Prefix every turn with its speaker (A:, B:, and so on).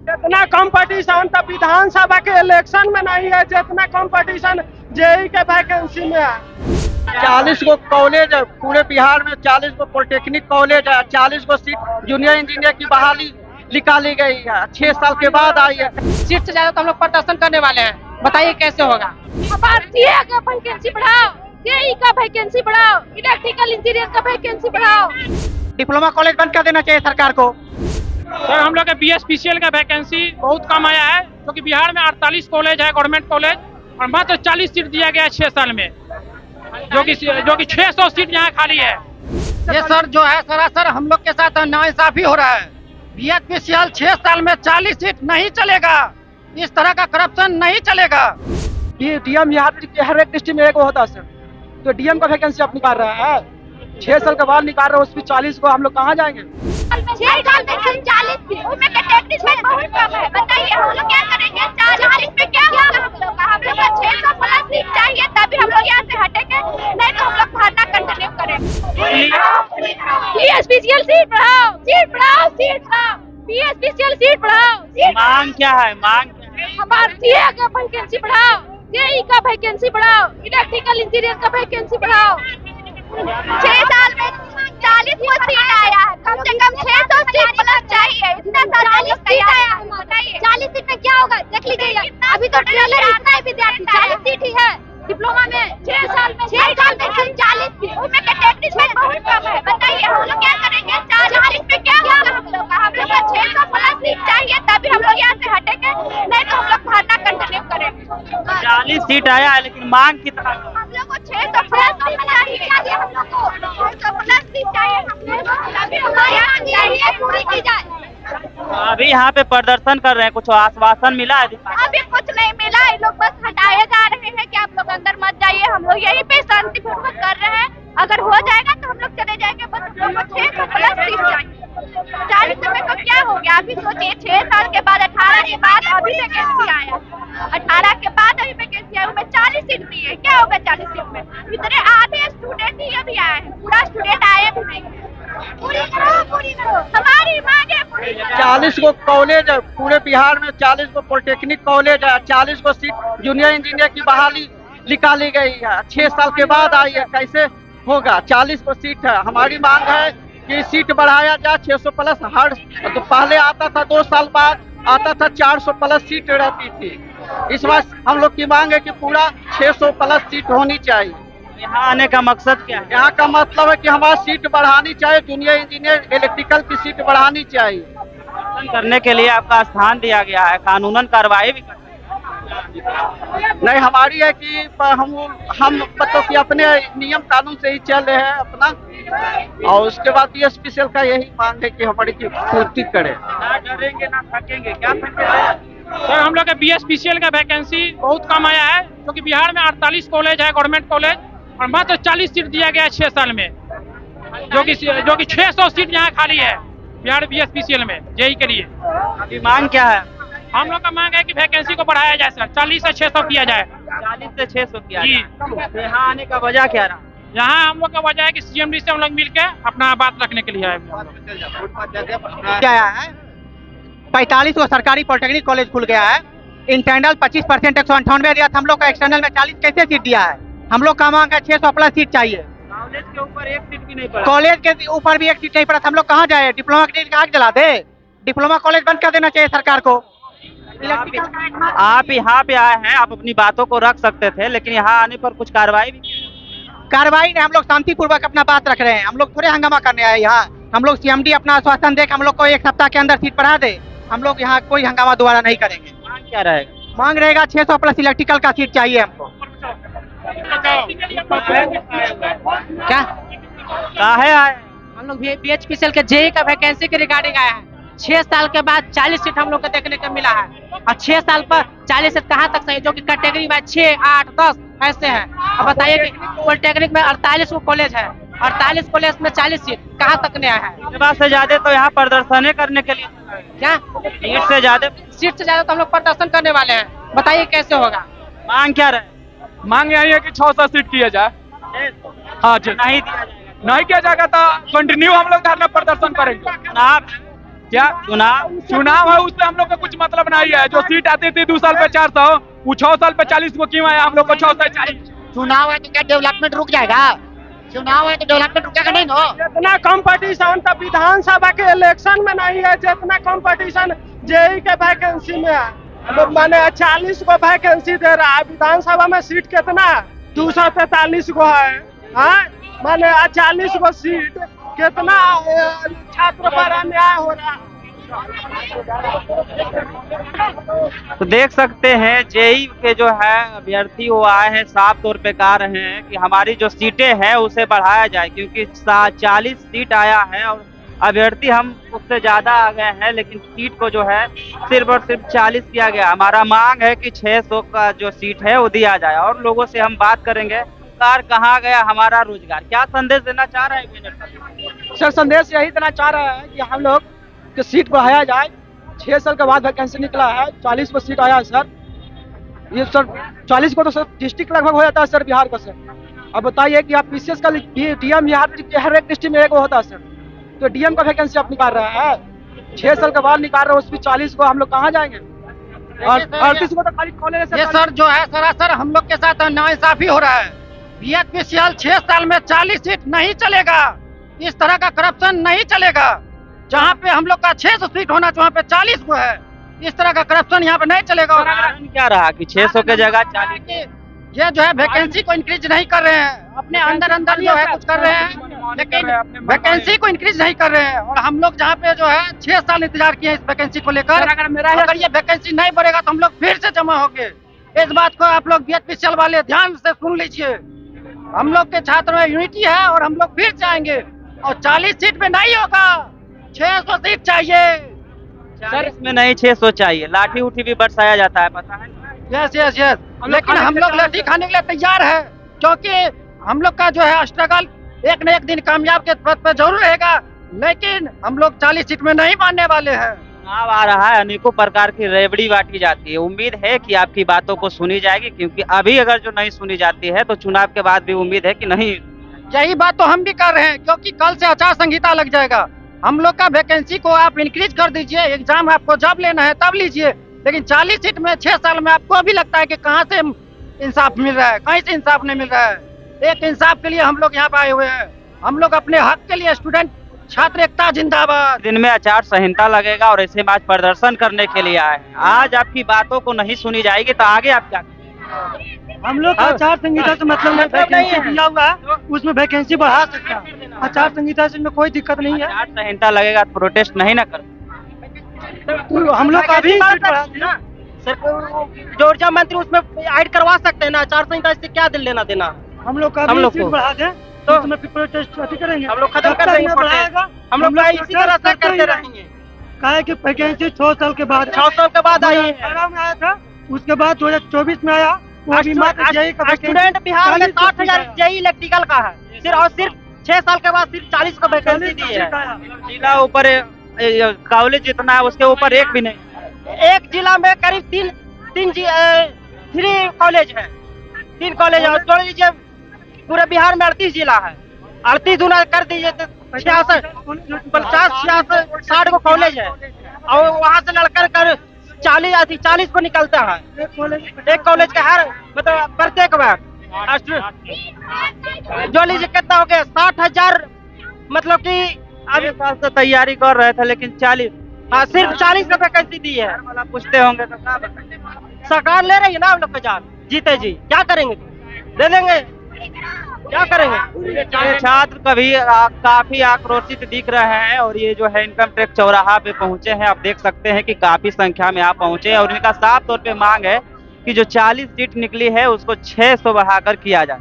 A: जितना कंपटीशन तो विधानसभा के इलेक्शन में नहीं है, जितना कंपटीशन जेई के वैकेंसी में है।
B: 40 गो कॉलेज है पूरे बिहार में, 40 गो पॉलिटेक्निक कॉलेज है, 40 गो सीट जूनियर इंजीनियर की बहाली निकाली गई है, 6 साल के बाद आई है।
C: सीट से ज्यादा तो हम लोग प्रदर्शन करने वाले हैं, बताइए कैसे होगा।
D: सीए का वैकेंसी बढ़ाओ, जेई का वैकेंसी बढ़ाओ, इलेक्ट्रिकल इंजीनियर का वैकेंसी बढ़ाओ।
C: डिप्लोमा कॉलेज बंद कर देना चाहिए सरकार को।
E: सर हम लोग के BSPCL का वैकेंसी बहुत कम आया है, क्योंकि बिहार में 48 कॉलेज है गवर्नमेंट कॉलेज, और मात्र 40 सीट दिया गया है 6 साल में, जो कि 600 सीट यहाँ खाली है।
C: ये सर जो है सरासर हम लोग के साथ नाइंसाफी हो रहा है। BSPCL 6 साल में 40 सीट नहीं चलेगा, इस तरह का करप्शन नहीं चलेगा।
B: डीएम यहाँ पे हर एक डिस्ट्रिक्ट में एक होता है सर, तो डीएम का वैकेंसी आप निकाल रहा है, 6 साल के बाद निकाल रहे हो, उसमें 40 को हम लोग कहाँ जाएंगे।
D: 6 साल में 40 सीट, उसमें टेक्नीशियन बहुत कम है, बताइए हम लोग क्या करेंगे। 40 में क्या होगा हम लोग का 600 प्लस सीट चाहिए, तभी हम लोग यहाँ से हटेंगे, नहीं तो हम लोग धरना कंटिन्यू करेंगे। BSPCL सीट बढ़ाओ, सीट बढ़ाओ, सीट बढ़ाओ, BSPCL सीट बढ़ाओ।
E: मांग क्या है? मांग
D: हमारे सीए का वैकेंसी बढ़ाओ, जेई का वैकेंसी बढ़ाओ, इलेक्ट्रिकल इंजीनियर का वैकेंसी बढ़ाओ। 6 साल में 40 को सीट आया है, कम से कम 600 सीट प्लस चाहिए। इतना 40 सीट आया है, बताइए 40 सीट में क्या होगा देख लीजिए। अभी तो ट्रेलर आता है विद्यार्थी, 40 सीट ही है डिप्लोमा में। 6 साल में 40 सीट, उसमें टेक्नीशियन बहुत कम है, बताइए हम लोग क्या करेंगे। 40 में क्या होगा हम लोग का 600 प्लस सीट चाहिए, तभी हम लोग यहाँ से हटेंगे, नहीं तो हम लोग धरना कंटिन्यू करेंगे।
E: 40 सीट आया है, लेकिन मांग कितना?
D: हम लोग को 600 प्लस सीट चाहिए, हम लोग को 600 प्लस सीट चाहिए, हम लोग को तभी हमारे यहाँ चाहिए पूरी की जाए।
E: अभी यहाँ पे प्रदर्शन कर रहे हैं, कुछ आश्वासन मिला है?
D: अभी कुछ नहीं मिला, ये लोग बस हटाए जा रहे हैं कि आप लोग अंदर मत जाइए। हम लोग यहीं पे शांतिपूर्वक कर रहे हैं, अगर हो जाएगा तो हम लोग चले जाएंगे। बस हम लोग को 600 प्लस सीट चाहिए। 40 में तो क्या हो गया, अभी सोचिए 6 साल के बाद 18 के बाद अभी वैकेंसी आया, 18 के बाद अभी वैकेंसी आया, उसमें 40 सीट दी है। क्या होगा 40 सीट में? इतने आधे स्टूडेंट ही अभी आए हैं, पूरा स्टूडेंट आए भी नहीं। पूरी करो, हमारी मांगे पूरी करो।
B: 40 गो कॉलेज है पूरे बिहार में, 40 गो पॉलिटेक्निक कॉलेज है, 40 गो सीट जूनियर इंजीनियर की बहाली निकाली गई है, 6 साल के बाद आई है। कैसे होगा? 40 गो सीट है। हमारी मांग है कि सीट बढ़ाया जाए 600 प्लस। हर तो पहले आता था 2 साल बाद आता था 400 प्लस सीट रहती थी। इस बार हम लोग की मांग है कि पूरा 600 प्लस सीट होनी चाहिए।
E: यहाँ आने का मकसद क्या है?
B: यहाँ का मतलब है कि हमारी सीट बढ़ानी चाहिए, जूनियर इंजीनियर इलेक्ट्रिकल की सीट बढ़ानी चाहिए।
E: प्रदर्शन करने के लिए आपका स्थान दिया गया है, कानूनन कार्रवाई भी कर
B: नहीं, हमारी है कि हम मतलब कि अपने नियम कानून से ही चल रहे हैं अपना, और उसके बाद BSPCL का यही मांग है कि हमारी की पूर्ति करे।
E: ना डरेंगे ना थकेंगे। क्या थकेंगे? सर हम लोग के BSPCL का वैकेंसी बहुत कम आया है, क्योंकि बिहार में 48 कॉलेज है गवर्नमेंट कॉलेज, और मात्र 40 सीट दिया गया है 6 साल में, जो कि 600 सीट यहाँ खाली है बिहार BSPCL में जेई के लिए।
B: अभी मांग क्या है?
E: हम लोग का मांग है कि वैकेंसी को बढ़ाया जाए सर, 40 से 600 किया जाए।
B: 40 से 600 किया
E: जी।
B: तो यहाँ आने का वजह क्या रहा?
E: यहाँ हम लोग का वजह है कि CMD से हम लोग मिलकर अपना बात रखने के लिए आए।
C: क्या है 45 को सरकारी पॉलिटेक्निक कॉलेज खुल गया है, इंटरनल 25% 198 दिया था, हम लोग का एक्सटर्नल में 40 कैसे सीट दिया है? हम लोग का मांग है 600 प्लस सीट चाहिए।
E: कॉलेज के ऊपर एक सीट भी नहीं पड़ा।
C: कॉलेज के ऊपर भी एक सीट नहीं पड़ा, हम लोग कहाँ जाए? डिप्लोमा की डिग्री आग जला दे? डिप्लोमा कॉलेज बंद कर देना चाहिए सरकार को।
E: आप यहाँ पे आए हैं, आप अपनी बातों को रख सकते थे, लेकिन यहाँ आने पर कुछ कार्रवाई भी
C: कार्रवाई नहीं, हम लोग शांतिपूर्वक अपना बात रख रहे हैं, हम लोग थोड़े हंगामा करने आए यहाँ। हम लोग CMD अपना आश्वासन दे हम लोग को 1 सप्ताह के अंदर सीट बढ़ा दे, हम लोग यहाँ कोई हंगामा दोबारा नहीं करेंगे।
E: मांग क्या रहेगा?
C: मांग रहेगा 600 प्लस इलेक्ट्रिकल का सीट चाहिए हमको। क्या
E: काहे आए?
C: हम लोग BSPCL के जेई का वैकेंसी के रिगार्डिंग आए हैं। 6 साल के बाद 40 सीट हम लोग को देखने को मिला है, और 6 साल पर 40 सीट कहाँ तक सही, जो कि कैटेगरी में 6, 8, 10 ऐसे हैं। अब बताइए कि पॉलिटेक्निक में 48 कॉलेज है, 48 कॉलेज में 40 सीट कहाँ तक नया है?
E: बात से ज्यादा तो यहाँ प्रदर्शन करने के लिए
C: क्या
E: सीट से ज्यादा
C: तो हम लोग प्रदर्शन करने वाले हैं, बताइए कैसे होगा।
E: मांग क्या रहे?
F: मांग यही है कि 600 सीट किया जाए। हाँ जी,
E: नहीं दिया जाएगा।
F: नहीं किया जाएगा तो कंटिन्यू हम लोग धरना प्रदर्शन करेंगे। क्या चुनाव है, उससे हम लोग का कुछ मतलब नहीं है। जो सीट आती थी 2 साल पे 400, वो 6 साल पे 40 को क्यों आया? हम लोग को 6 से चाहिए।
G: चुनाव है तो क्या डेवलपमेंट रुक जाएगा? चुनाव है तो डेवलपमेंट रुकेगा नहीं ना।
A: जितना कंपटीशन तो विधानसभा के इलेक्शन में नहीं है, जितना कंपटीशन जेई के वैकेंसी में है। तो माने 40 को वैकेंसी दे रहा है, विधानसभा में सीट कितना 243 को है। हाँ, माने 40 को सीट कितना छात्र पर अन्याय हो रहा है।
B: तो देख सकते हैं जेई के जो है अभ्यर्थी वो आए हैं, साफ तौर पे कह रहे हैं कि हमारी जो सीटें हैं उसे बढ़ाया जाए, क्योंकि 40 सीट आया है और अभ्यर्थी हम उससे ज्यादा आ गए हैं, लेकिन सीट को जो है सिर्फ और सिर्फ 40 किया गया। हमारा मांग है कि 600 का जो सीट है वो दिया जाए। और लोगों से हम बात करेंगे, सरकार कहाँ गया हमारा रोजगार, क्या संदेश देना चाह रहे हैं?
H: सर संदेश यही देना चाह रहे हैं कि हम लोग की सीट बढ़ाया जाए। 6 साल के बाद वैकेंसी निकला है, 40 को सीट आया है सर। ये सर 40 को तो सर डिस्ट्रिक्ट लगभग हो जाता है सर बिहार का सर। अब बताइए कि आप पीसीएस का डीएम हर एक डिस्ट्रिक्ट में एक होता है सर, तो डीएम का वैकेंसी आप निकाल रहे हैं, 6 साल के बाद निकाल रहे हैं, उसमें 40 को हम लोग कहाँ जाएंगे? और 38 को तो खाली कॉलेज।
G: ये सर जो है सरासर हम लोग के साथ नाइंसाफी हो रहा है। बीएचपीसीएल 6 साल में 40 सीट नहीं चलेगा। इस तरह का करप्शन नहीं चलेगा। जहाँ पे हम लोग का 600 सीट होना चाहिए वहाँ पे 40 को है। इस तरह का करप्शन यहाँ पे नहीं चलेगा। और
B: कारण क्या रहा कि 600 के जगह 40?
G: ये जो है वैकेंसी को इंक्रीज नहीं कर रहे हैं, अपने अंदर जो है कुछ कर रहे हैं, लेकिन वैकेंसी को इंक्रीज नहीं कर रहे हैं। और हम लोग जहाँ पे जो है 6 साल इंतजार किए इस वैकेंसी को लेकर, अगर ये वैकेंसी नहीं बढ़ेगा तो हम लोग फिर से जमा होंगे। इस बात को आप लोग बीएचपीसीएल वाले ध्यान से सुन लीजिए। हम लोग के छात्र में यूनिटी है और हम लोग फिर जाएंगे। और 40 सीट में नहीं होगा, 600 सीट चाहिए
B: सर। इसमें नहीं 600 चाहिए, लाठी उठी भी बरसाया जाता है, पता है?
G: यस यस यस, लेकिन हम लोग लाठी खाने के लिए तैयार है, क्योंकि हम लोग का जो है स्ट्रगल एक न एक दिन कामयाब के पथ पर जरूर रहेगा। लेकिन हम लोग 40 सीट में नहीं मानने वाले हैं।
B: चुनाव आ रहा है, अनेकों प्रकार की रेवड़ी बांटी जाती है। उम्मीद है कि आपकी बातों को सुनी जाएगी, क्योंकि अभी अगर जो नहीं सुनी जाती है तो चुनाव के बाद भी उम्मीद है कि नहीं।
G: यही बात तो हम भी कर रहे हैं, क्योंकि कल से आचार संहिता लग जाएगा। हम लोग का वैकेंसी को आप इंक्रीज कर दीजिए। एग्जाम आपको जब लेना है तब लीजिए, लेकिन 40 सीट में 6 साल में आपको भी लगता है कि कहाँ से इंसाफ मिल रहा है? कहीं से इंसाफ नहीं मिल रहा है। एक इंसाफ के लिए हम लोग यहाँ पे आए हुए हैं। हम लोग अपने हक के लिए, स्टूडेंट छात्र एकता जिंदाबाद।
B: दिन में आचार संहिता लगेगा और ऐसे में आज प्रदर्शन करने के लिए आए हैं। आज आपकी बातों को नहीं सुनी जाएगी तो आगे आप क्या?
H: हम लोग आचार संहिता से मतलब वैकेंसी दिया हुआ है, उसमें वैकेंसी बढ़ा सकता है। आचार संहिता से कोई दिक्कत नहीं है।
B: आचार संहिता लगेगा तो प्रोटेस्ट नहीं ना कर।
H: हम लोग का भी
A: जो ऊर्जा मंत्री उसमें ऐड करवा सकते हैं ना, आचार संहिता से क्या दिल लेना देना?
H: हम लोग का भी सीट बढ़ा दें तो उसमें प्रोटेस्ट करेंगे।
A: हम लोग खत्म कर देंगे, हम लोग इसी तरह से करते रहेंगे।
H: कहा कि वैकेंसी 6 साल के बाद
A: 6 साल के बाद आई है।
H: में आया था, उसके बाद 2024 में आया।
A: स्टूडेंट बिहार में 60,000 जेई इलेक्ट्रिकल का है सिर्फ, और सिर्फ 6 साल के बाद सिर्फ 40 को वैकेंसी दी है।
B: जिला ऊपर कॉलेज जितना है उसके ऊपर एक भी नहीं।
A: एक जिला में करीब 3 कॉलेज है, 3 कॉलेज है। जोड़ लीजिए पूरे बिहार में 38 जिला है, 38 गुना कर दीजिए तो 66, 50, 66, 60 को कॉलेज है। और वहाँ से लड़कर कर 40 को निकलता है। एक कॉलेज का हर मतलब प्रत्येक बार जो लीजिए कितना हो गया 60,000, मतलब कि
B: अभी साल से तैयारी कर रहे थे लेकिन 40,
A: हाँ सिर्फ 40 का वैकेंसी दी है।
B: पूछते होंगे तो क्या बताएंगे?
A: सरकार ले रही है ना हम लोग का जान, जीते जी क्या करेंगे? दे देंगे, क्या करेंगे?
B: ये छात्र कभी काफी आक्रोशित दिख रहे हैं और ये जो है इनकम टैक्स चौराहा पे पहुंचे हैं। आप देख सकते हैं कि काफी संख्या में आप पहुंचे और इनका साफ तौर पे मांग है कि जो 40 सीट निकली है उसको 600 बढ़ाकर किया जाए।